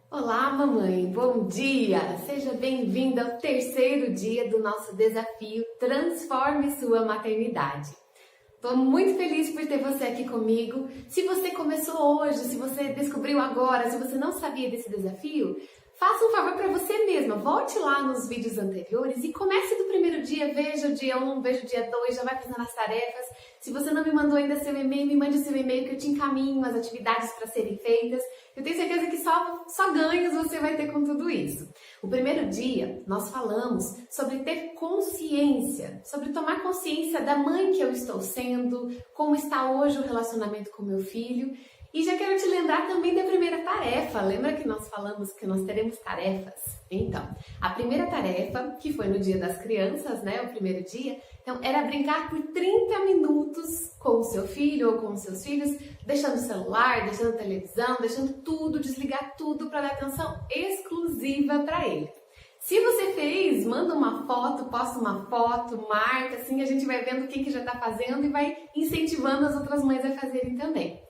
Olá, mamãe, bom dia! Seja bem-vinda ao terceiro dia do nosso desafio Transforme Sua Maternidade. Estou muito feliz por ter você aqui comigo. Se você começou hoje, se você descobriu agora, se você não sabia desse desafio, faça um favor para você mesma. Volte lá nos vídeos anteriores e comece do primeiro dia. Veja o dia 1, veja o dia 2, já vai fazendo as tarefas. Se você não me mandou ainda seu e-mail, me mande seu e-mail que eu te encaminho as atividades para serem feitas. Eu tenho certeza que só ganhos você vai ter com tudo isso. O primeiro dia, nós falamos sobre ter consciência, sobre tomar consciência da mãe que eu estou sendo, como está hoje o relacionamento com meu filho. E já quero te lembrar também da primeira tarefa. Lembra que nós falamos que nós teremos tarefas? Então, a primeira tarefa, que foi no Dia das Crianças, né, o primeiro dia, então era brincar por 30 minutos com o seu filho ou com os seus filhos, deixando o celular, deixando a televisão, deixando tudo, desligar tudo para dar atenção exclusiva para ele. Se você fez, manda uma foto, posta uma foto, marca, assim a gente vai vendo quem que já está fazendo e vai incentivando as outras mães a fazerem também.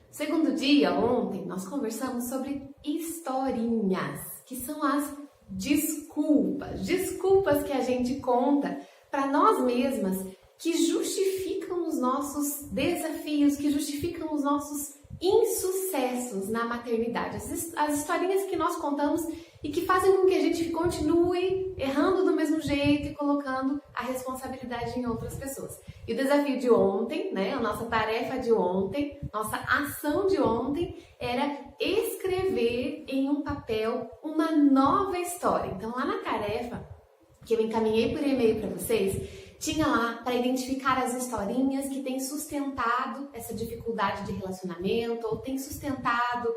Segundo dia, ontem, nós conversamos sobre historinhas, que são as desculpas que a gente conta para nós mesmas, que justificam os nossos desafios, que justificam os nossos insucessos na maternidade. As historinhas que nós contamos e que fazem com que a gente continue errando do mesmo jeito e colocando a responsabilidade em outras pessoas. E o desafio de ontem, né, a nossa tarefa de ontem, nossa ação de ontem era escrever em um papel uma nova história. Então lá na tarefa que eu encaminhei por e-mail para vocês, tinha lá para identificar as historinhas que têm sustentado essa dificuldade de relacionamento ou têm sustentado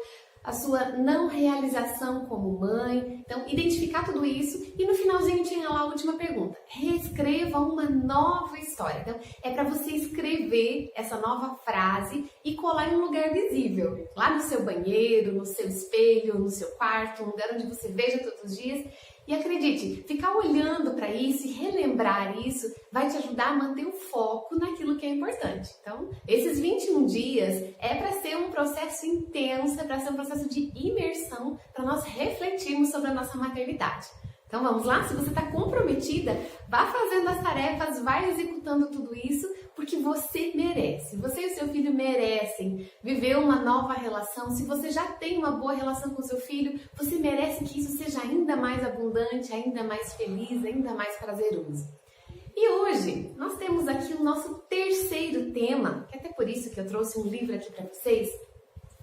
a sua não realização como mãe. Então, identificar tudo isso e no finalzinho tinha lá a última pergunta. Reescreva uma nova história. Então, é para você escrever essa nova frase e colar em um lugar visível. Lá no seu banheiro, no seu espelho, no seu quarto, um lugar onde você veja todos os dias. E acredite, ficar olhando para isso e relembrar isso vai te ajudar a manter o foco naquilo que é importante. Então, esses 21 dias é para ser um processo intenso, é para ser um processo de imersão, para nós refletirmos sobre a nossa maternidade. Então vamos lá? Se você está comprometida, vá fazendo as tarefas, vai executando tudo isso, porque você merece. Você e o seu filho merecem viver uma nova relação. Se você já tem uma boa relação com o seu filho, você merece que isso seja ainda mais abundante, ainda mais feliz, ainda mais prazeroso. E hoje nós temos aqui o nosso terceiro tema, que é até por isso que eu trouxe um livro aqui para vocês,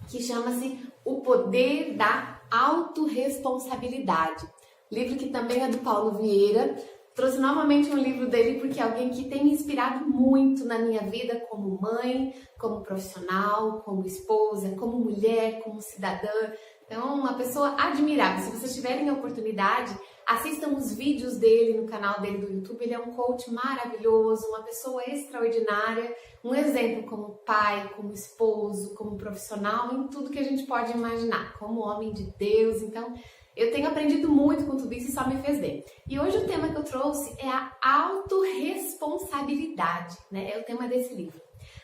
que chama-se O Poder da Autorresponsabilidade. Livro que também é do Paulo Vieira. Trouxe novamente um livro dele porque é alguém que tem me inspirado muito na minha vida como mãe, como profissional, como esposa, como mulher, como cidadã. Então, uma pessoa admirável. Se vocês tiverem a oportunidade, assistam os vídeos dele no canal dele do YouTube. Ele é um coach maravilhoso, uma pessoa extraordinária, um exemplo como pai, como esposo, como profissional, em tudo que a gente pode imaginar, como homem de Deus. Então, eu tenho aprendido muito com tudo isso e só me fez bem. E hoje o tema que eu trouxe é a autorresponsabilidade, né? É o tema desse livro.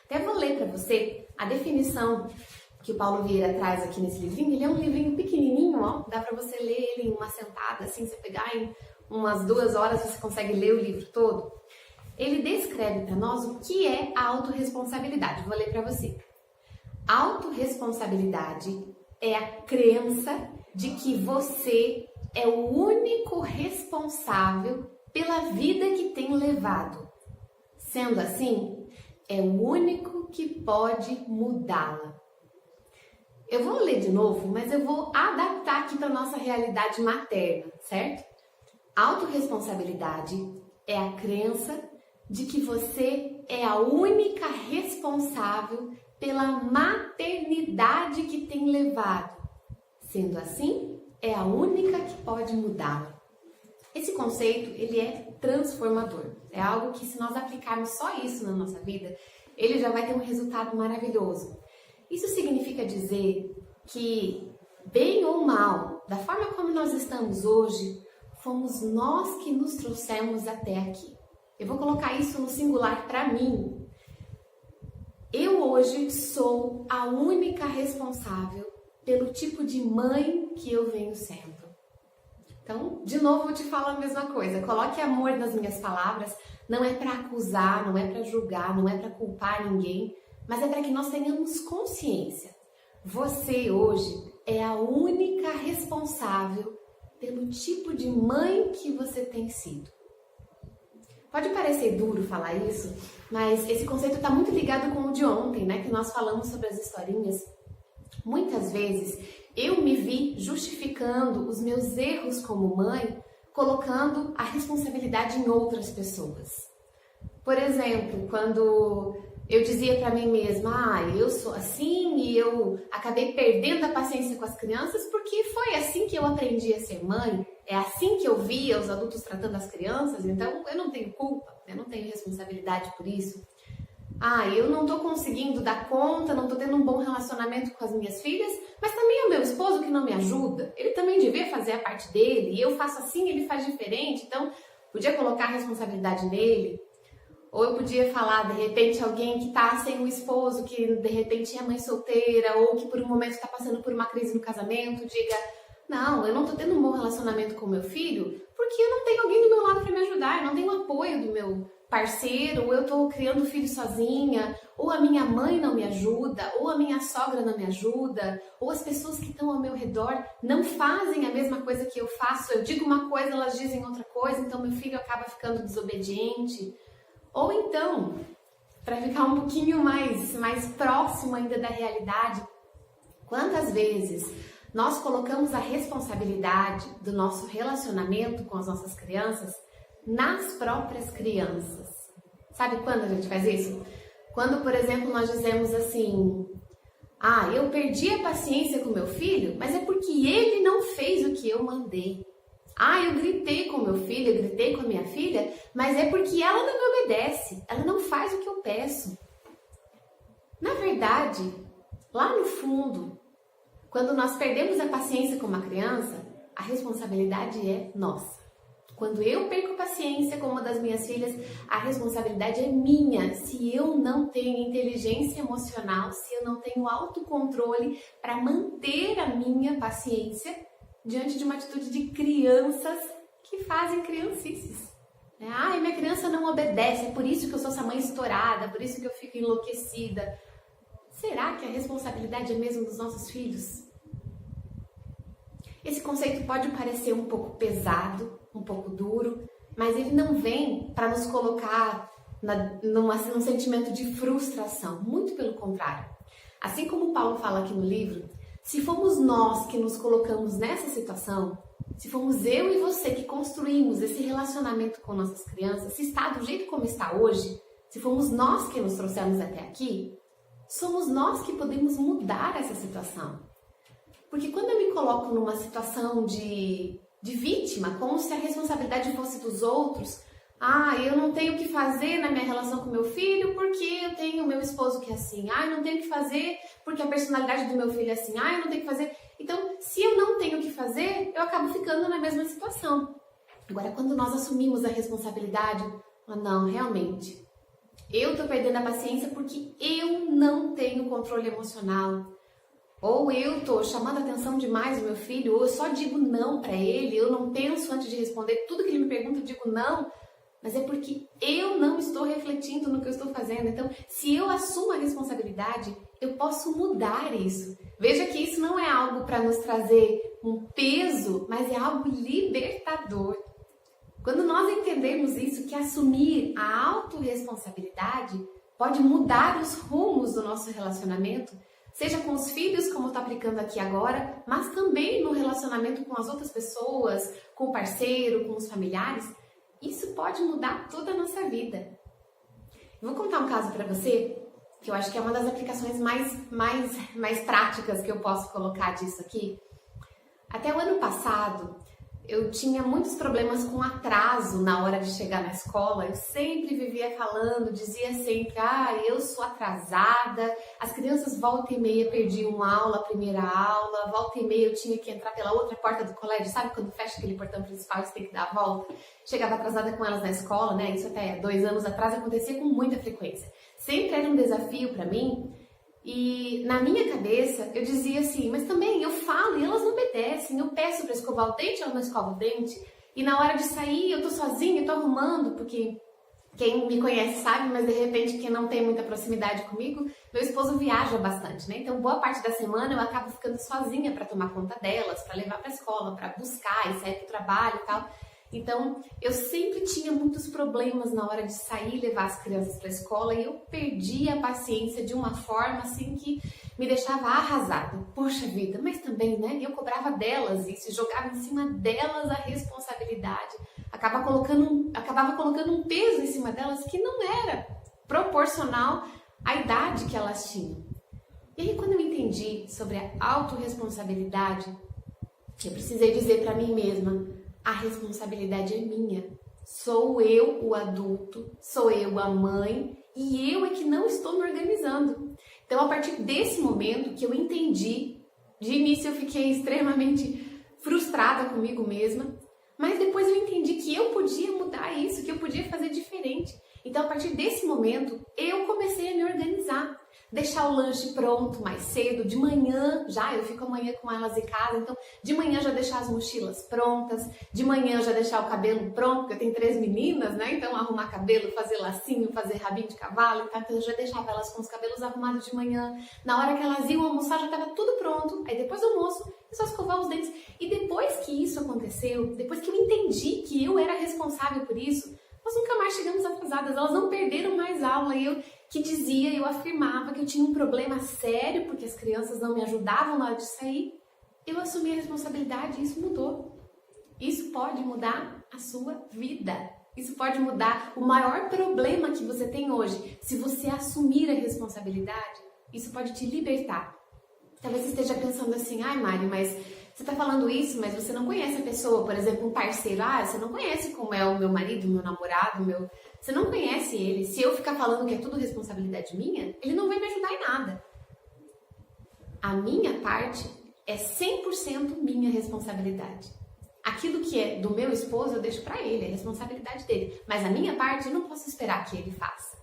Até vou ler para você a definição que o Paulo Vieira traz aqui nesse livrinho. Ele é um livrinho pequenininho, ó. Dá para você ler ele em uma sentada, assim, você pegar em umas 2 horas, você consegue ler o livro todo. Ele descreve para nós o que é a autorresponsabilidade. Vou ler para você. Autorresponsabilidade é a crença de que você é o único responsável pela vida que tem levado. Sendo assim, é o único que pode mudá-la. Eu vou ler de novo, mas eu vou adaptar aqui para a nossa realidade materna, certo? Autorresponsabilidade é a crença de que você é a única responsável pela maternidade que tem levado. Sendo assim, é a única que pode mudá-la. Esse conceito, ele é transformador. É algo que, se nós aplicarmos só isso na nossa vida, ele já vai ter um resultado maravilhoso. Isso significa dizer que, bem ou mal, da forma como nós estamos hoje, fomos nós que nos trouxemos até aqui. Eu vou colocar isso no singular para mim. Eu hoje sou a única responsável pelo tipo de mãe que eu venho sendo. Então, de novo, eu te falo a mesma coisa. Coloque amor nas minhas palavras. Não é para acusar, não é para julgar, não é para culpar ninguém, mas é para que nós tenhamos consciência. Você hoje é a única responsável pelo tipo de mãe que você tem sido. Pode parecer duro falar isso, mas esse conceito está muito ligado com o de ontem, né? Que nós falamos sobre as historinhas. Muitas vezes eu me vi justificando os meus erros como mãe, colocando a responsabilidade em outras pessoas. Por exemplo, quando eu dizia para mim mesma, eu sou assim e eu acabei perdendo a paciência com as crianças porque foi assim que eu aprendi a ser mãe, é assim que eu via os adultos tratando as crianças, então eu não tenho culpa, eu não tenho responsabilidade por isso. Eu não tô conseguindo dar conta, não tô tendo um bom relacionamento com as minhas filhas, mas também é o meu esposo que não me ajuda. Ele também devia fazer a parte dele, e eu faço assim, ele faz diferente, então podia colocar a responsabilidade nele. Ou eu podia falar, de repente, alguém que tá sem um esposo, que de repente é mãe solteira, ou que por um momento tá passando por uma crise no casamento, diga, não, eu não tô tendo um bom relacionamento com meu filho, porque eu não tenho alguém do meu lado para me ajudar, eu não tenho o apoio do meu parceiro, ou eu tô criando filho sozinha, ou a minha mãe não me ajuda, ou a minha sogra não me ajuda, ou as pessoas que estão ao meu redor não fazem a mesma coisa que eu faço, eu digo uma coisa, elas dizem outra coisa, então meu filho acaba ficando desobediente. Ou então, para ficar um pouquinho mais próximo ainda da realidade, quantas vezes nós colocamos a responsabilidade do nosso relacionamento com as nossas crianças nas próprias crianças? Sabe quando a gente faz isso? Quando, por exemplo, nós dizemos assim, eu perdi a paciência com meu filho, mas é porque ele não fez o que eu mandei. Eu gritei com meu filho, eu gritei com a minha filha, mas é porque ela não me obedece, ela não faz o que eu peço. Na verdade, lá no fundo, quando nós perdemos a paciência com uma criança, a responsabilidade é nossa. Quando eu perco paciência com uma das minhas filhas, a responsabilidade é minha. Se eu não tenho inteligência emocional, se eu não tenho autocontrole para manter a minha paciência diante de uma atitude de crianças que fazem criancices. Minha criança não obedece, é por isso que eu sou essa mãe estourada, por isso que eu fico enlouquecida. Será que a responsabilidade é mesmo dos nossos filhos? Esse conceito pode parecer um pouco pesado, um pouco duro, mas ele não vem para nos colocar num sentimento de frustração, muito pelo contrário. Assim como Paulo fala aqui no livro, se fomos nós que nos colocamos nessa situação, se fomos eu e você que construímos esse relacionamento com nossas crianças, se está do jeito como está hoje, se fomos nós que nos trouxemos até aqui, somos nós que podemos mudar essa situação. Porque quando eu me coloco numa situação de vítima, como se a responsabilidade fosse dos outros, eu não tenho o que fazer na minha relação com meu filho porque eu tenho o meu esposo que é assim, eu não tenho o que fazer porque a personalidade do meu filho é assim, eu não tenho o que fazer. Então, se eu não tenho o que fazer, eu acabo ficando na mesma situação. Agora, quando nós assumimos a responsabilidade, não, realmente, eu tô perdendo a paciência porque eu não tenho controle emocional. Ou eu tô chamando a atenção demais do meu filho, ou eu só digo não pra ele, eu não penso antes de responder, tudo que ele me pergunta eu digo não, mas é porque eu não estou refletindo no que eu estou fazendo. Então, se eu assumo a responsabilidade, eu posso mudar isso. Veja que isso não é algo para nos trazer um peso, mas é algo libertador. Quando nós entendemos isso, que assumir a autorresponsabilidade pode mudar os rumos do nosso relacionamento, seja com os filhos, como eu estou aplicando aqui agora, mas também no relacionamento com as outras pessoas, com o parceiro, com os familiares, isso pode mudar toda a nossa vida. Eu vou contar um caso para você, que eu acho que é uma das aplicações mais práticas que eu posso colocar disso aqui. Até o ano passado, eu tinha muitos problemas com atraso na hora de chegar na escola. Eu sempre vivia falando, dizia sempre, eu sou atrasada. As crianças volta e meia perdiam aula, a primeira aula. Volta e meia eu tinha que entrar pela outra porta do colégio. Sabe quando fecha aquele portão principal e você tem que dar a volta? Chegava atrasada com elas na escola, né? Isso até 2 anos atrás acontecia com muita frequência. Sempre era um desafio para mim. E na minha cabeça eu dizia assim, mas também eu falo e elas não obedecem, eu peço para escovar o dente, ela não escova o dente, e na hora de sair eu tô sozinha, eu tô arrumando, porque quem me conhece sabe, mas de repente quem não tem muita proximidade comigo, meu esposo viaja bastante, né? Então boa parte da semana eu acabo ficando sozinha para tomar conta delas, para levar para a escola, para buscar e sair para o trabalho e tal. Então, eu sempre tinha muitos problemas na hora de sair e levar as crianças para a escola e eu perdia a paciência de uma forma assim que me deixava arrasada. Poxa vida, mas também, né? Eu cobrava delas isso, jogava em cima delas a responsabilidade, acabava colocando um peso em cima delas que não era proporcional à idade que elas tinham. E aí, quando eu entendi sobre a autorresponsabilidade, eu precisei dizer para mim mesma: a responsabilidade é minha. Sou eu o adulto, sou eu a mãe e eu é que não estou me organizando. Então, a partir desse momento que eu entendi, de início eu fiquei extremamente frustrada comigo mesma, mas depois eu entendi que eu podia mudar isso, que eu podia fazer diferente. Então, a partir desse momento, eu comecei a me organizar. Deixar o lanche pronto mais cedo, de manhã já, eu fico amanhã com elas em casa, então de manhã já deixar as mochilas prontas, de manhã já deixar o cabelo pronto, porque eu tenho 3 meninas, né? Então arrumar cabelo, fazer lacinho, fazer rabinho de cavalo e tal, então eu já deixava elas com os cabelos arrumados de manhã. Na hora que elas iam almoçar já estava tudo pronto, aí depois do almoço é só escovar os dentes. E depois que isso aconteceu, depois que eu entendi que eu era responsável por isso, nós nunca mais chegamos atrasadas, elas não perderam mais aula. E eu que dizia, eu afirmava que eu tinha um problema sério porque as crianças não me ajudavam na hora de sair, eu assumi a responsabilidade e isso mudou. Isso pode mudar a sua vida. Isso pode mudar o maior problema que você tem hoje. Se você assumir a responsabilidade, isso pode te libertar. Talvez você esteja pensando assim, ai Mari, mas você está falando isso, mas você não conhece a pessoa, por exemplo, um parceiro, você não conhece como é o meu marido, o meu namorado, você não conhece ele. Se eu ficar falando que é tudo responsabilidade minha, ele não vai me ajudar em nada. A minha parte é 100% minha responsabilidade. Aquilo que é do meu esposo, eu deixo para ele, é responsabilidade dele. Mas a minha parte, eu não posso esperar que ele faça.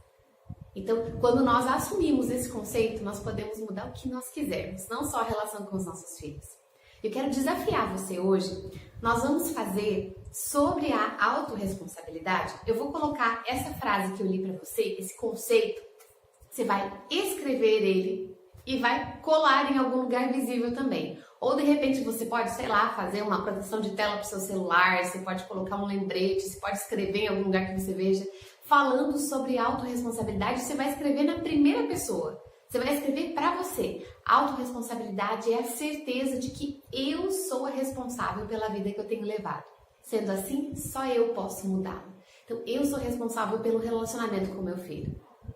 Então, quando nós assumimos esse conceito, nós podemos mudar o que nós quisermos, não só a relação com os nossos filhos. Eu quero desafiar você hoje. Nós vamos fazer sobre a autorresponsabilidade. Eu vou colocar essa frase que eu li para você, esse conceito. Você vai escrever ele e vai colar em algum lugar visível também. Ou de repente você pode, sei lá, fazer uma proteção de tela para o seu celular, você pode colocar um lembrete, você pode escrever em algum lugar que você veja. Falando sobre autorresponsabilidade, você vai escrever na primeira pessoa. Você vai escrever para você. Autorresponsabilidade é a certeza de que eu sou a responsável pela vida que eu tenho levado. Sendo assim, só eu posso mudar. Então, eu sou responsável pelo relacionamento com meu filho.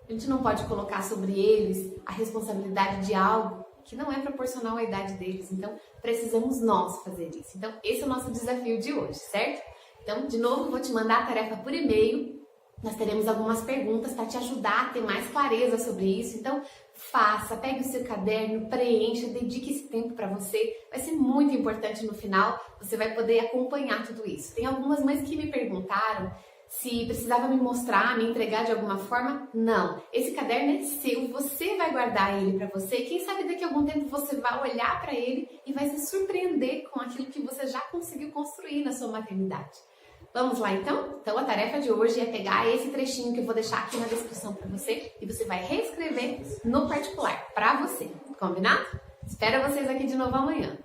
A gente não pode colocar sobre eles a responsabilidade de algo que não é proporcional à idade deles. Então, precisamos nós fazer isso. Então, esse é o nosso desafio de hoje, certo? Então, de novo, vou te mandar a tarefa por e-mail. Nós teremos algumas perguntas para te ajudar a ter mais clareza sobre isso. Então, faça, pegue o seu caderno, preencha, dedique esse tempo para você. Vai ser muito importante no final, você vai poder acompanhar tudo isso. Tem algumas mães que me perguntaram se precisava me mostrar, me entregar de alguma forma. Não, esse caderno é seu, você vai guardar ele para você. Quem sabe daqui a algum tempo você vai olhar para ele e vai se surpreender com aquilo que você já conseguiu construir na sua maternidade. Vamos lá então? Então a tarefa de hoje é pegar esse trechinho que eu vou deixar aqui na descrição para você e você vai reescrever no particular para você. Combinado? Espero vocês aqui de novo amanhã.